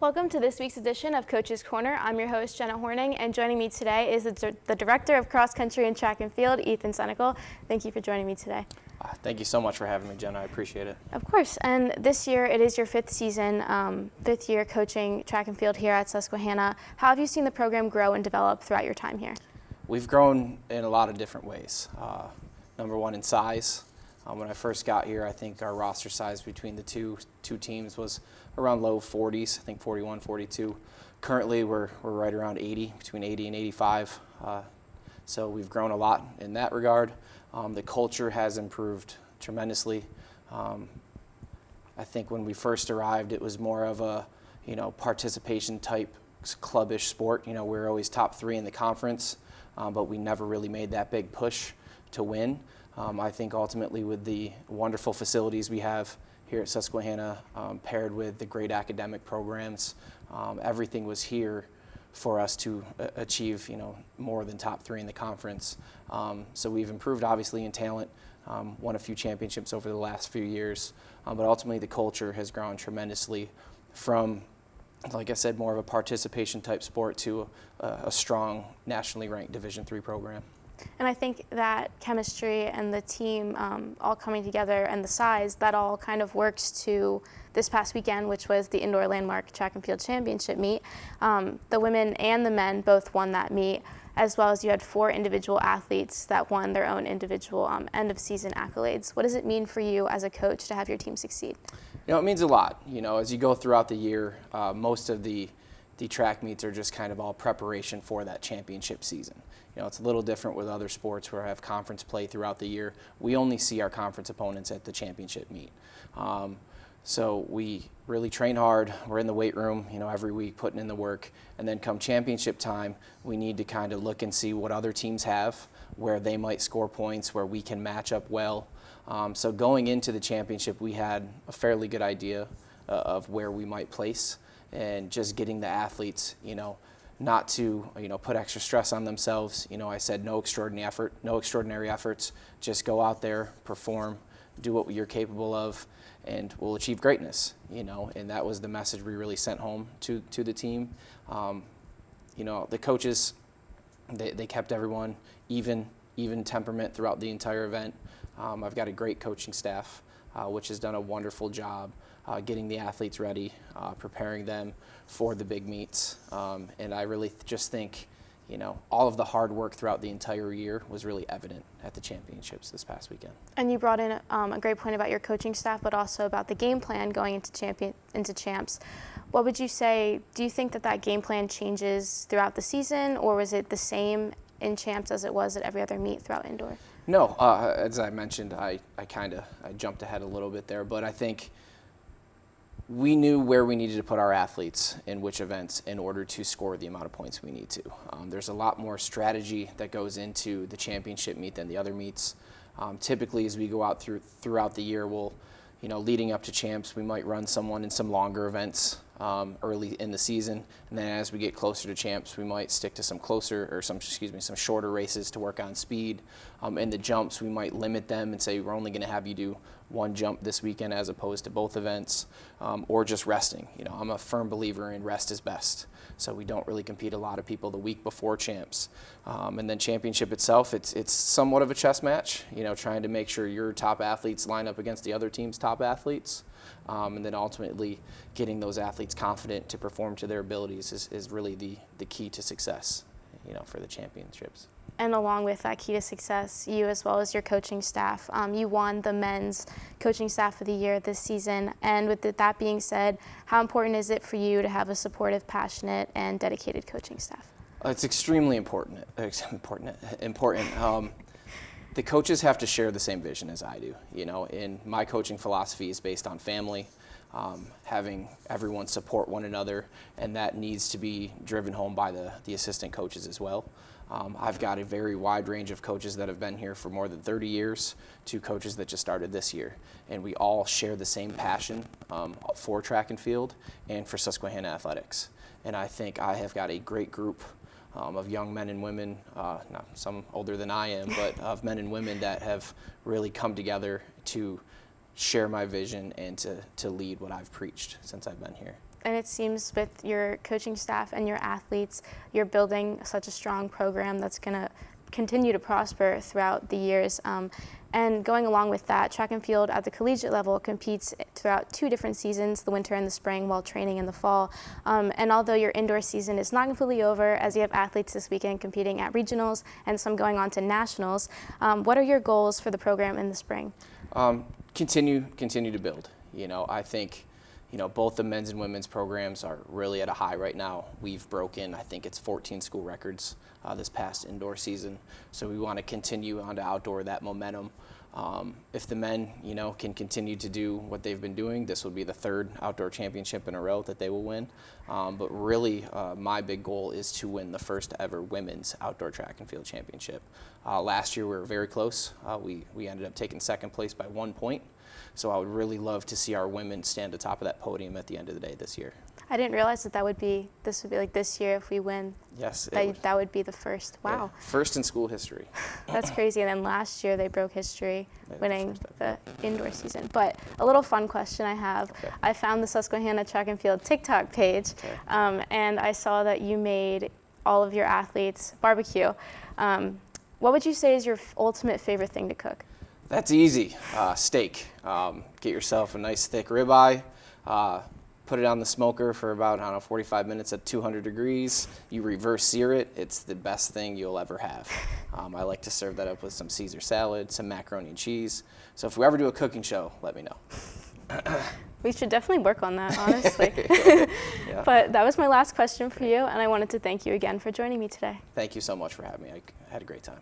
Welcome to this week's edition of Coach's Corner. I'm your host, Jenna Horning, and joining me today is the Director of Cross Country and Track and Field, Ethan Senecal. Thank you for joining me today. Thank you so much for having me, Jenna. I appreciate it. Of course. And this year, it is your fifth season, fifth year coaching track and field here at Susquehanna. How have you seen the program grow and develop throughout your time here? We've grown in a lot of different ways. Number one, in size. When I first got here, I think our roster size between the two teams was around low 40s, I think 41, 42. Currently, we're right around 80, between 80 and 85. So we've grown a lot in that regard. The culture has improved tremendously. I think when we first arrived, it was more of a, participation type clubbish sport. We were always top three in the conference, but we never really made that big push to win. I think ultimately with the wonderful facilities we have here at Susquehanna, paired with the great academic programs, everything was here for us to achieve, more than top three in the conference. So we've improved obviously in talent, won a few championships over the last few years, but ultimately the culture has grown tremendously from, like I said, more of a participation type sport to a strong nationally ranked Division III program. And I think that chemistry and the team all coming together and the size, that all kind of works to this past weekend, which was the Indoor Landmark Track and Field Championship meet. The women and the men both won that meet, as well as you had 4 individual athletes that won their own individual end-of-season accolades. What does it mean for you as a coach to have your team succeed? It means a lot. As you go throughout the year, most of the track meets are just kind of all preparation for that championship season. It's a little different with other sports where I have conference play throughout the year. We only see our conference opponents at the championship meet. So we really train hard. We're in the weight room, every week putting in the work. And then come championship time, we need to kind of look and see what other teams have, where they might score points, where we can match up well. So going into the championship, we had a fairly good idea of where we might place, and just getting the athletes, not to, put extra stress on themselves. I said no extraordinary efforts, just go out there, perform, do what you're capable of, and we'll achieve greatness, and that was the message we really sent home to the team. The coaches, they kept everyone even temperament throughout the entire event. I've got a great coaching staff, which has done a wonderful job getting the athletes ready, preparing them for the big meets. And I really just think, all of the hard work throughout the entire year was really evident at the championships this past weekend. And you brought in a great point about your coaching staff, but also about the game plan going into champs. What would you say, do you think that game plan changes throughout the season, or was it the same in champs as it was at every other meet throughout indoor? No, as I mentioned, I jumped ahead a little bit there, but I think we knew where we needed to put our athletes in which events in order to score the amount of points we need to. There's a lot more strategy that goes into the championship meet than the other meets. Typically, as we go out throughout the year, we'll, leading up to champs, we might run someone in some longer events early in the season, and then as we get closer to champs, we might stick to some shorter races to work on speed. In the jumps, we might limit them and say we're only going to have you do one jump this weekend as opposed to both events, or just resting. I'm a firm believer in rest is best, so we don't really compete a lot of people the week before champs. And then championship itself, it's somewhat of a chess match, trying to make sure your top athletes line up against the other team's top athletes. And then ultimately getting those athletes confident to perform to their abilities is really the key to success, for the championships. And along with that key to success, you as well as your coaching staff, you won the men's coaching staff of the year this season. And with that being said, how important is it for you to have a supportive, passionate, and dedicated coaching staff? It's extremely important. The coaches have to share the same vision as I do, and my coaching philosophy is based on family, having everyone support one another, and that needs to be driven home by the assistant coaches as well. I've got a very wide range of coaches that have been here for more than 30 years to coaches that just started this year, and we all share the same passion for track and field and for Susquehanna athletics. And I think I have got a great group of young men and women, not some older than I am, but of men and women that have really come together to share my vision and to lead what I've preached since I've been here. And it seems with your coaching staff and your athletes, you're building such a strong program that's going to continue to prosper throughout the years. And going along with that, track and field at the collegiate level competes throughout 2 different seasons, the winter and the spring, while training in the fall. And although your indoor season is not completely over, as you have athletes this weekend competing at regionals and some going on to nationals, what are your goals for the program in the spring? Continue to build. I think, both the men's and women's programs are really at a high right now. We've broken, I think it's 14 school records this past indoor season. So we want to continue on to outdoor that momentum. If the men, can continue to do what they've been doing, this will be the 3rd outdoor championship in a row that they will win. But really, my big goal is to win the first ever women's outdoor track and field championship. Last year we were very close. We ended up taking 2nd place by 1 point. So I would really love to see our women stand atop of that podium at the end of the day this year. I didn't realize this would be like this year if we win. Yes. That would be the first. Wow. Yeah, first in school history. That's crazy. And then last year they broke history winning the indoor season. But a little fun question I have. Okay. I found the Susquehanna Track and Field TikTok page, and I saw that you made all of your athletes barbecue. What would you say is your ultimate favorite thing to cook? That's easy. Steak. Get yourself a nice thick ribeye. Put it on the smoker for about, 45 minutes at 200 degrees. You reverse sear it. It's the best thing you'll ever have. I like to serve that up with some Caesar salad, some macaroni and cheese. So if we ever do a cooking show, let me know. We should definitely work on that, honestly. Yeah. But that was my last question for you, and I wanted to thank you again for joining me today. Thank you so much for having me. I had a great time.